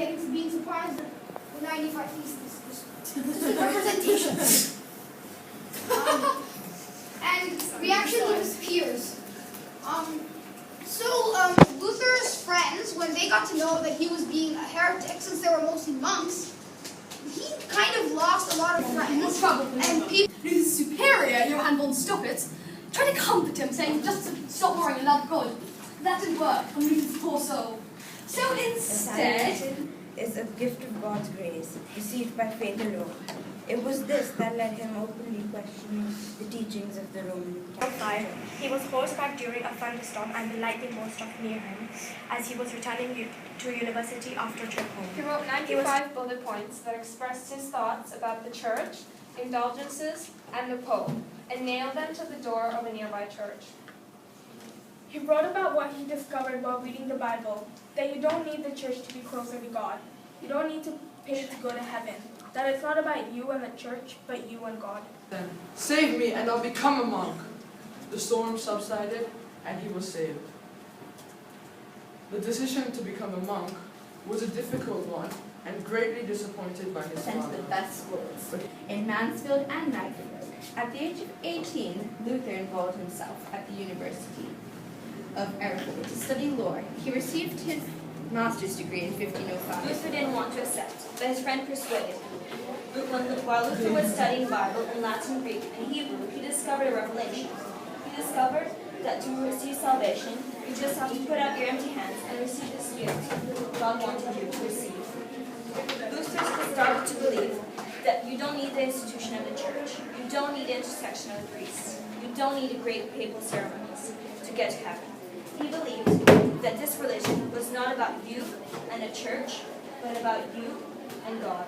being surprised that the 95 theses just representation. And reaction of his peers. Luther's friends, when they got to know that he was being a heretic, since they were mostly monks, he kind of lost a lot of friends. And people. Luther's superior, Johann von Stoppert, tried to comfort him, saying just to stop worrying and love God. That didn't work on Luther's poor soul. So instead, salvation is a gift of God's grace, received by faith alone. It was this that led him openly questioning the teachings of the Roman Catholic. He was horseback during a thunderstorm and the lightning bolt struck near him as he was returning to university after a trip home. He wrote 95 bullet points that expressed his thoughts about the church, indulgences, and the Pope, and nailed them to the door of a nearby church. He wrote about what he discovered while reading the Bible, that you don't need the church to be closer to God. You don't need to pay to go to heaven. That it's not about you and the church, but you and God. Then, save me and I'll become a monk. The storm subsided and he was saved. The decision to become a monk was a difficult one and greatly disappointed by his Sent to father. the best schools in Mansfield and Magdeburg. At the age of 18, Luther enrolled himself at the University of Erfurt to study law. He received his master's degree in 1505. Luther didn't want to accept, but his friend persuaded him. While Luther was studying Bible in Latin, Greek, and Hebrew, he discovered a revelation. He discovered that to receive salvation, you just have to put out your empty hands and receive this gift God wanted you to receive. Luther started to believe that you don't need the institution of the church, you don't need the intercession of the priests, you don't need great papal ceremonies to get to heaven. He believed that this religion was not about you and the church, but about you and God.